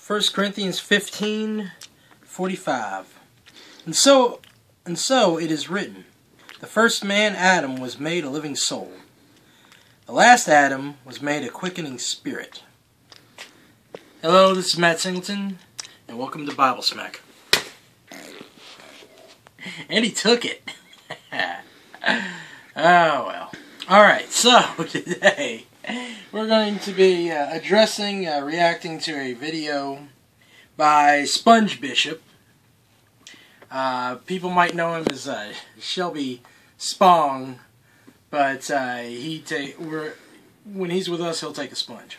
1 Corinthians 15:45. And so it is written, the first man, Adam, was made a living soul. The last Adam was made a quickening spirit. Hello, this is Matt Singleton, and welcome to Bible Smack. And he took it. Oh, well. Alright, so today we're going to be reacting to a video by Sponge Bishop. People might know him as Shelby Spong, but when he's with us, he'll take a sponge.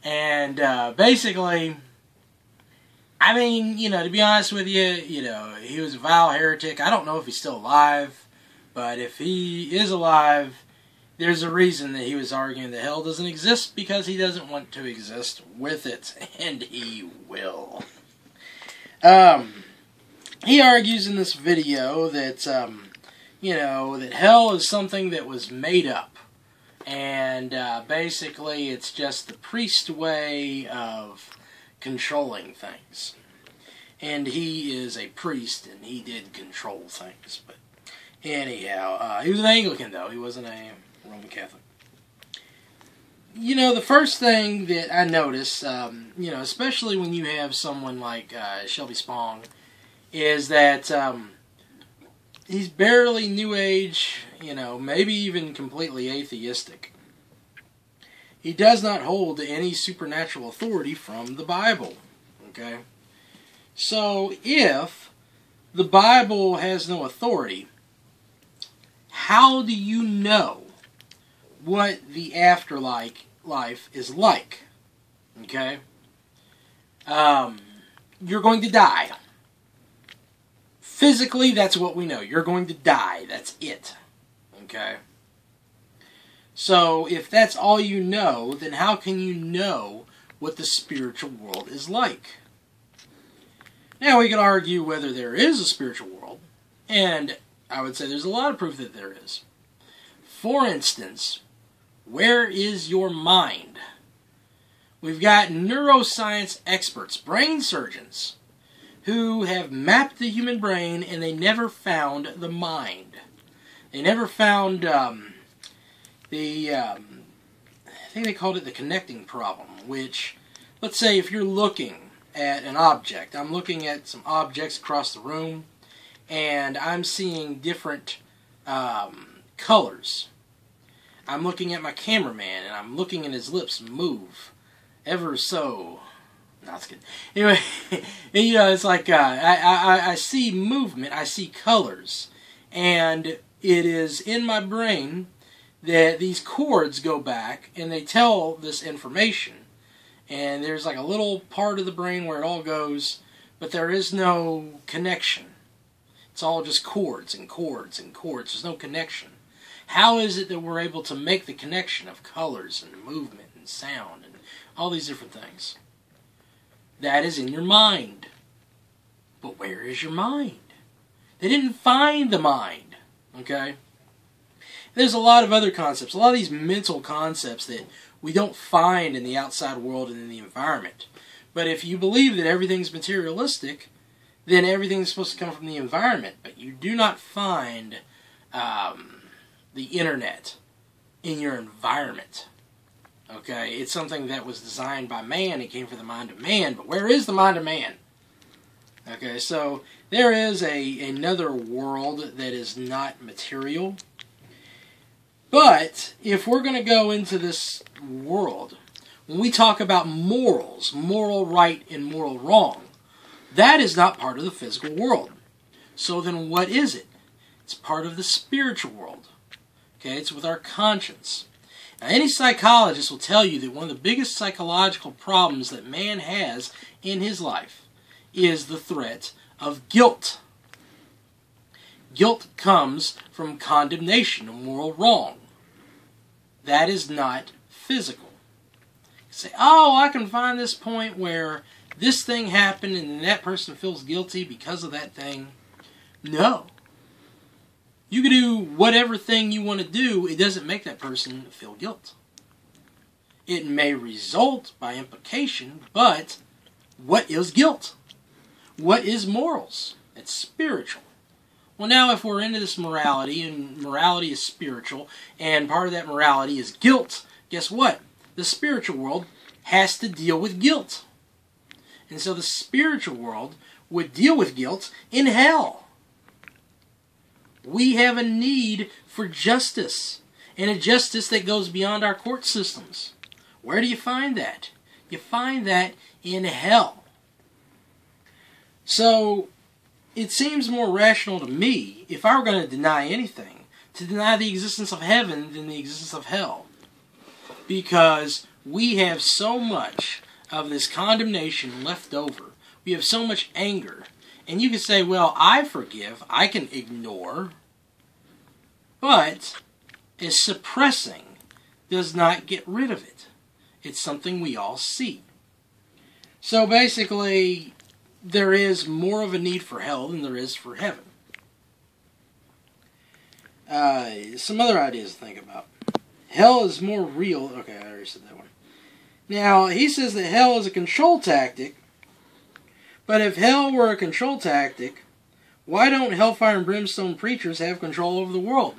And basically, I mean, to be honest with you, he was a vile heretic. I don't know if he's still alive, but if he is alive, there's a reason that he was arguing that hell doesn't exist, because he doesn't want to exist with it, and he will. He argues in this video that, that hell is something that was made up, and basically it's just the priest way of controlling things. And he is a priest, and he did control things, but anyhow, he was an Anglican, though. He wasn't a Roman Catholic. The first thing that I notice, especially when you have someone like Shelby Spong, is that he's barely New Age, maybe even completely atheistic. He does not hold any supernatural authority from the Bible, okay? So, if the Bible has no authority, how do you know what the afterlife is like? Okay? You're going to die. Physically, that's what we know. You're going to die. That's it. Okay? So, if that's all you know, then how can you know what the spiritual world is like? Now, we could argue whether there is a spiritual world, and I would say there's a lot of proof that there is. For instance, where is your mind? We've got neuroscience experts, brain surgeons, who have mapped the human brain, and they never found the mind. They never found I think they called it the connecting problem, which, let's say if you're looking at an object, I'm looking at some objects across the room, and I'm seeing different colors. I'm looking at my cameraman, and I'm looking at his lips move ever so. No, it's good. Anyway, it's like I see movement, I see colors, and it is in my brain that these chords go back, and they tell this information. And there's like a little part of the brain where it all goes, but there is no connection. It's all just chords and chords and chords. There's no connection. How is it that we're able to make the connection of colors and movement and sound and all these different things? That is in your mind. But where is your mind? They didn't find the mind. Okay? There's a lot of other concepts, a lot of these mental concepts that we don't find in the outside world and in the environment. But if you believe that everything's materialistic, then everything's supposed to come from the environment. But you do not find the internet in your environment. Okay? It's something that was designed by man. It came from the mind of man. But where is the mind of man? Okay, so there is another world that is not material. But if we're going to go into this world, when we talk about morals, moral right and moral wrong, that is not part of the physical world. So then what is it? It's part of the spiritual world. Okay, it's with our conscience. Now, any psychologist will tell you that one of the biggest psychological problems that man has in his life is the threat of guilt. Guilt comes from condemnation of moral wrong. That is not physical. You say, oh, I can find this point where this thing happened and that person feels guilty because of that thing. No. You can do whatever thing you want to do. It doesn't make that person feel guilt. It may result by implication, but What is guilt? What is morals? It's spiritual. Well, now if we're into this morality, and morality is spiritual, and part of that morality is guilt, guess what? The spiritual world has to deal with guilt. And so the spiritual world would deal with guilt in hell. We have a need for justice, and a justice that goes beyond our court systems. Where do you find that? You find that in hell. So, it seems more rational to me, if I were going to deny anything, to deny the existence of heaven than the existence of hell. Because we have so much of this condemnation left over. We have so much anger. And you can say, well, I forgive, I can ignore. But, as suppressing does not get rid of it. It's something we all see. So basically, there is more of a need for hell than there is for heaven. Some other ideas to think about. Hell is more real. Okay, I already said that one. Now, he says that hell is a control tactic. But if hell were a control tactic, why don't hellfire and brimstone preachers have control over the world?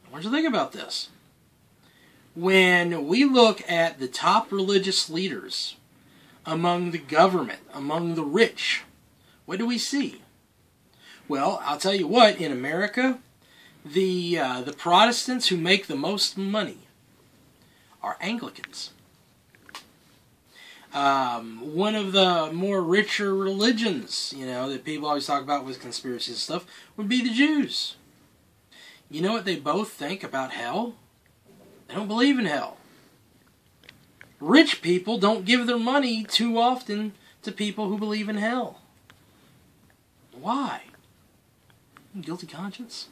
I want you to think about this. When we look at the top religious leaders among the government, among the rich, what do we see? Well, I'll tell you what, in America, the Protestants who make the most money are Anglicans. One of the more richer religions, that people always talk about with conspiracies and stuff, would be the Jews. You know what they both think about hell? They don't believe in hell. Rich people don't give their money too often to people who believe in hell. Why? Guilty conscience?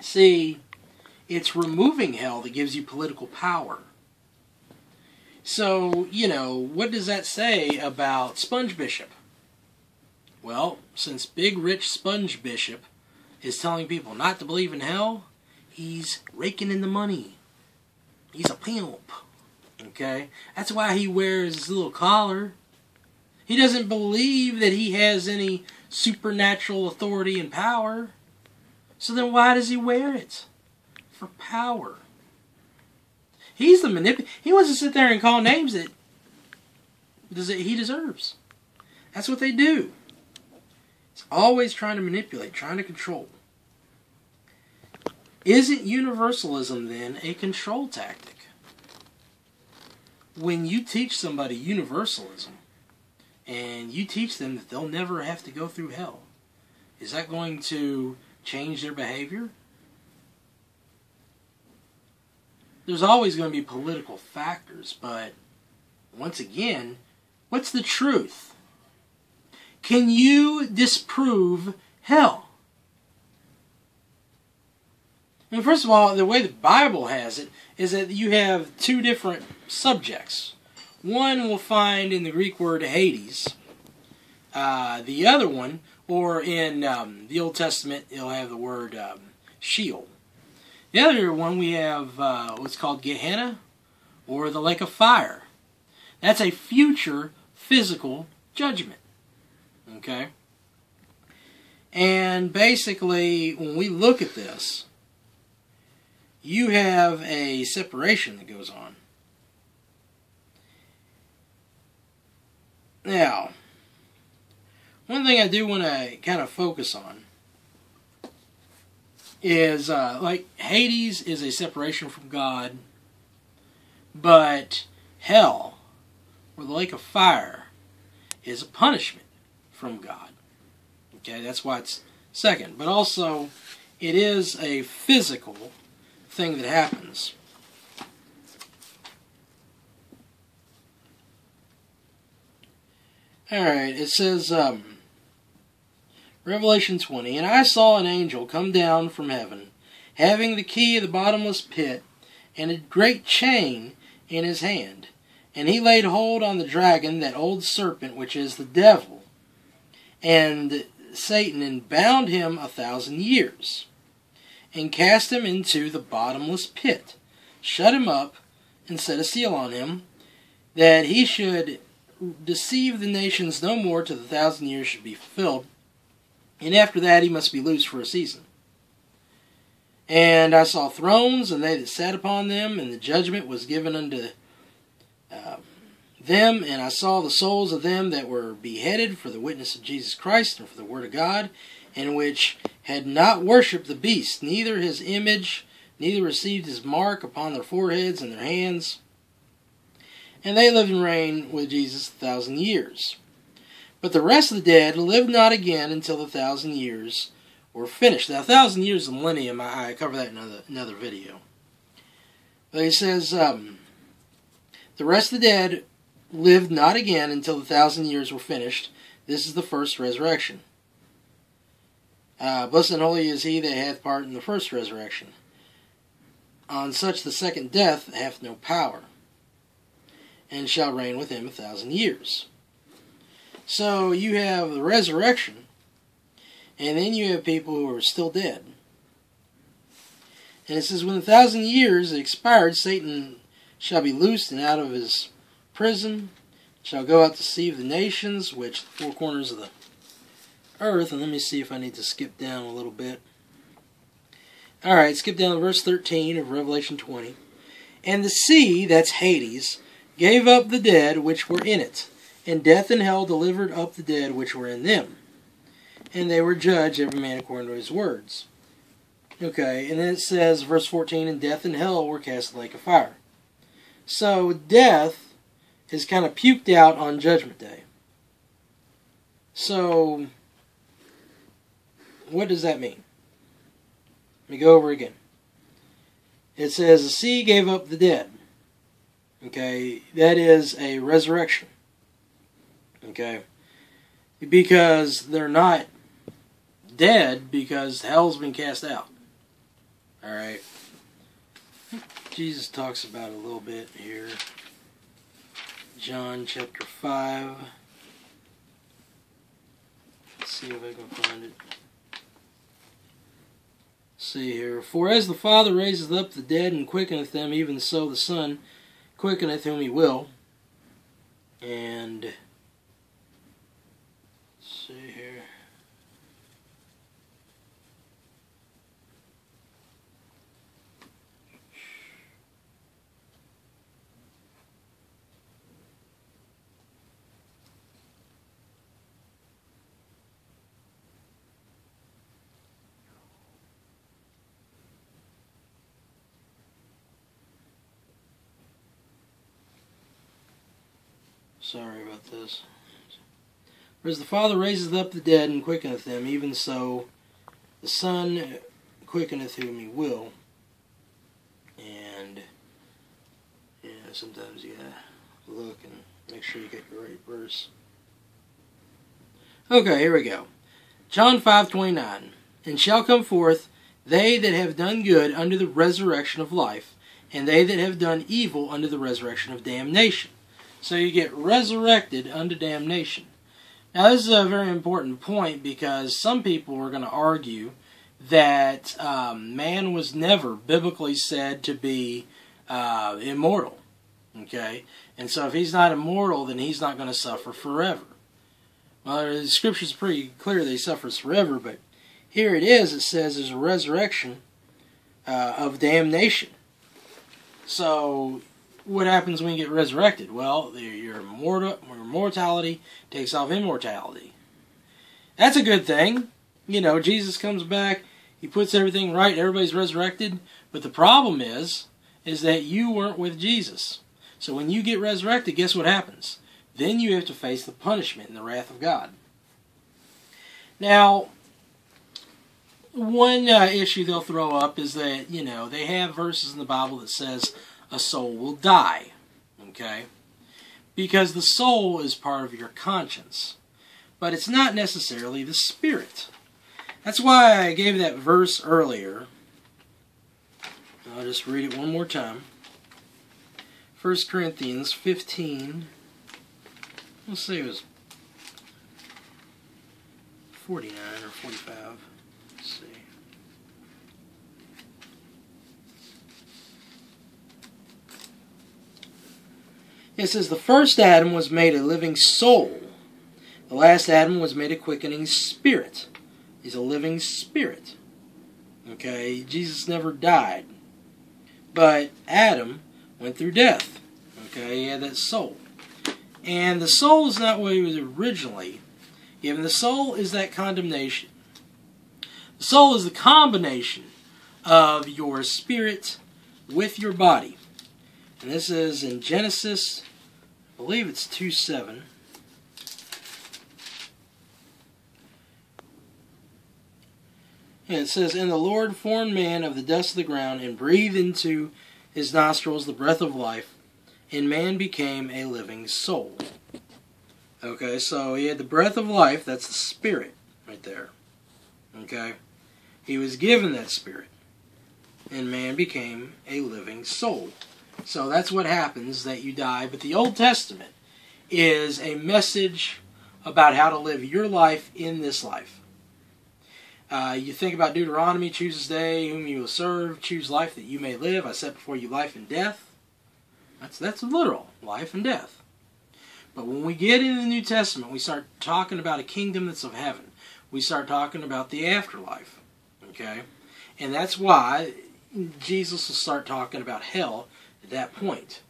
See, it's removing hell that gives you political power. So, what does that say about Sponge Bishop? Well, since big rich Sponge Bishop is telling people not to believe in hell, he's raking in the money. He's a pimp. Okay? That's why he wears his little collar. He doesn't believe that he has any supernatural authority and power. So then why does he wear it? For power. He's the manipulator. He wants to sit there and call names that he deserves. That's what they do. It's always trying to manipulate, trying to control. Isn't universalism then a control tactic? When you teach somebody universalism, and you teach them that they'll never have to go through hell, is that going to change their behavior? There's always going to be political factors, but once again, what's the truth? Can you disprove hell? I mean, first of all, the way the Bible has it is that you have two different subjects. One we'll find in the Greek word Hades. The other one, or in the Old Testament, it'll have the word Sheol. The other one we have what's called Gehenna, or the lake of fire. That's a future physical judgment. Okay? And basically, when we look at this, you have a separation that goes on. Now, one thing I do want to kind of focus on is, like, Hades is a separation from God, but hell, or the lake of fire, is a punishment from God. Okay, that's why it's second. But also, it is a physical thing that happens. Alright, it says, Revelation 20, And I saw an angel come down from heaven, having the key of the bottomless pit, and a great chain in his hand. And he laid hold on the dragon, that old serpent, which is the devil, and Satan, and bound him 1,000 years, and cast him into the bottomless pit, shut him up, and set a seal on him, that he should deceive the nations no more till the 1,000 years should be fulfilled. And after that he must be loosed for a season. And I saw thrones, and they that sat upon them, and the judgment was given unto them. And I saw the souls of them that were beheaded for the witness of Jesus Christ, and for the word of God, and which had not worshipped the beast, neither his image, neither received his mark upon their foreheads and their hands. And they lived and reigned with Jesus 1,000 years. But the rest of the dead lived not again until the 1,000 years were finished. Now, 1,000 years of the millennium, I cover that in another video. But he says, the rest of the dead lived not again until the 1,000 years were finished. This is the first resurrection. Blessed and holy is he that hath part in the first resurrection. On such the second death hath no power, and shall reign with him 1,000 years. So you have the resurrection, and then you have people who are still dead. And it says, when 1,000 years expired, Satan shall be loosed and out of his prison, shall go out to deceive the nations, which the four corners of the earth. And let me see if I need to skip down a little bit. Alright, skip down to verse 13 of Revelation 20. And the sea, that's Hades, gave up the dead which were in it, and death and hell delivered up the dead which were in them. And they were judged, every man according to his words. Okay, and then it says, verse 14, and death and hell were cast in the lake of fire. So, death is kind of puked out on Judgment Day. So, what does that mean? Let me go over again. It says, the sea gave up the dead. Okay, that is a resurrection. Okay, because they're not dead because hell's been cast out. Alright, Jesus talks about it a little bit here. John chapter 5. Let's see if I can find it. See here. For as the Father raiseth up the dead and quickeneth them, even so the Son quickeneth whom he will. And let's see here. Sorry about this. For as the Father raiseth up the dead and quickeneth them, even so the Son quickeneth whom he will. And yeah, sometimes you gotta look and make sure you get the right verse. Okay, here we go. John 5:29. And shall come forth they that have done good unto the resurrection of life, and they that have done evil unto the resurrection of damnation. So you get resurrected unto damnation. Now this is a very important point because some people are going to argue that man was never biblically said to be immortal. Okay? And so if he's not immortal, then he's not going to suffer forever. Well, the scripture's pretty clear that he suffers forever, but here it is, it says there's a resurrection of damnation. So what happens when you get resurrected? Well, your mortality takes off immortality. That's a good thing. You know, Jesus comes back, he puts everything right, everybody's resurrected. But the problem is that you weren't with Jesus. So when you get resurrected, guess what happens? Then you have to face the punishment and the wrath of God. Now, one issue they'll throw up is that, you know, they have verses in the Bible that says a soul will die, okay? Because the soul is part of your conscience. But it's not necessarily the spirit. That's why I gave that verse earlier. I'll just read it one more time. 1 Corinthians 15. Let's say it was 49 or 45. Let's see. It says the first Adam was made a living soul. The last Adam was made a quickening spirit. He's a living spirit. Okay, Jesus never died. But Adam went through death. Okay, he had that soul. And the soul is not what he was originally given. The soul is that condemnation. The soul is the combination of your spirit with your body. And this is in Genesis, I believe it's 2:7. And it says, "And the Lord formed man of the dust of the ground, and breathed into his nostrils the breath of life, and man became a living soul." Okay, so he had the breath of life, that's the spirit right there. Okay? He was given that spirit, and man became a living soul. So that's what happens, that you die. But the Old Testament is a message about how to live your life in this life. You think about Deuteronomy, choose this day whom you will serve, choose life that you may live. I set before you life and death. That's literal, life and death. But when we get into the New Testament, we start talking about a kingdom that's of heaven. We start talking about the afterlife. Okay? And that's why Jesus will start talking about hell at that point.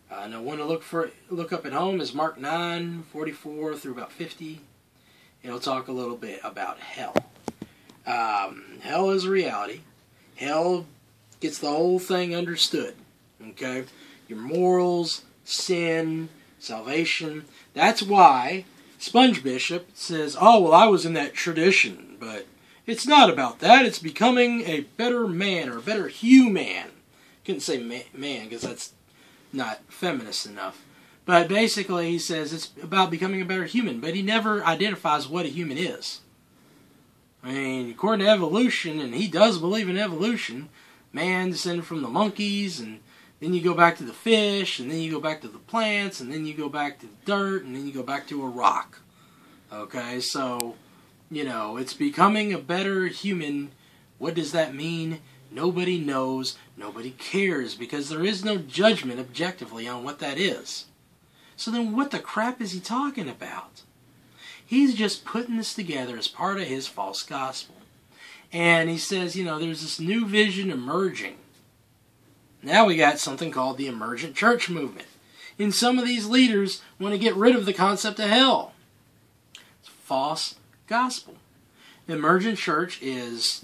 Now, one to look up at home is Mark 9:44 through about 50. It'll talk a little bit about hell. Hell is a reality. Hell gets the whole thing understood. Okay? Your morals, sin, salvation. That's why Sponge Bishop says, "Oh, well, I was in that tradition," but it's not about that. It's becoming a better man or a better human. Couldn't say man because that's not feminist enough. But basically he says it's about becoming a better human, but he never identifies what a human is. I mean, according to evolution, and he does believe in evolution, man descended from the monkeys, and then you go back to the fish, and then you go back to the plants, and then you go back to the dirt, and then you go back to a rock. Okay, so, it's becoming a better human. What does that mean? Nobody knows, nobody cares, because there is no judgment objectively on what that is. So then what the crap is he talking about? He's just putting this together as part of his false gospel. And he says, there's this new vision emerging. Now we got something called the emergent church movement. And some of these leaders want to get rid of the concept of hell. It's false gospel. The emergent church is,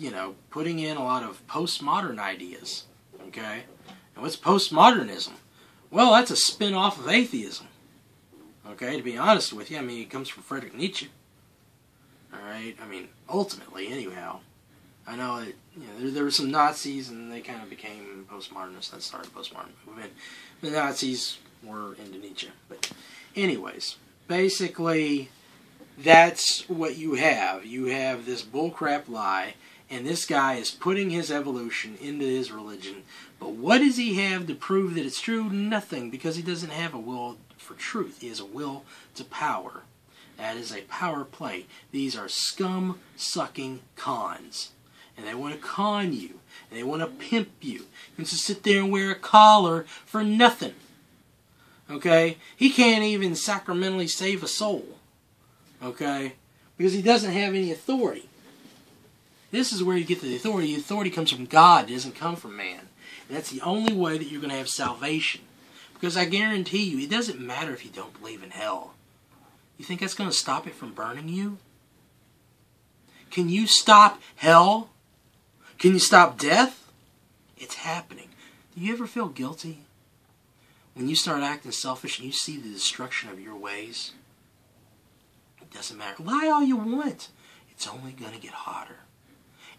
putting in a lot of postmodern ideas. Okay? And what's postmodernism? Well, that's a spin-off of atheism. Okay, to be honest with you, it comes from Friedrich Nietzsche. Alright, ultimately, anyhow. I know that, there were some Nazis and they kind of became postmodernists. That started the postmodern movement. The Nazis were into Nietzsche. But anyways, basically, that's what you have. You have this bullcrap lie, and this guy is putting his evolution into his religion. But what does he have to prove that it's true? Nothing, because he doesn't have a will for truth. He has a will to power. That is a power play. These are scum-sucking cons. And they want to con you. And they want to pimp you. You just sit there and wear a collar for nothing. Okay? He can't even sacramentally save a soul. Okay? Because he doesn't have any authority. This is where you get the authority. The authority comes from God. It doesn't come from man. And that's the only way that you're going to have salvation. Because I guarantee you, it doesn't matter if you don't believe in hell. You think that's going to stop it from burning you? Can you stop hell? Can you stop death? It's happening. Do you ever feel guilty when you start acting selfish and you see the destruction of your ways? It doesn't matter. Lie all you want. It's only going to get hotter.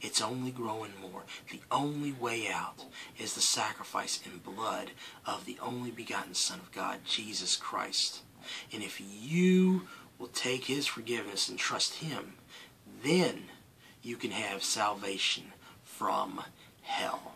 It's only growing more. The only way out is the sacrifice in blood of the only begotten Son of God, Jesus Christ. And if you will take His forgiveness and trust Him, then you can have salvation from hell.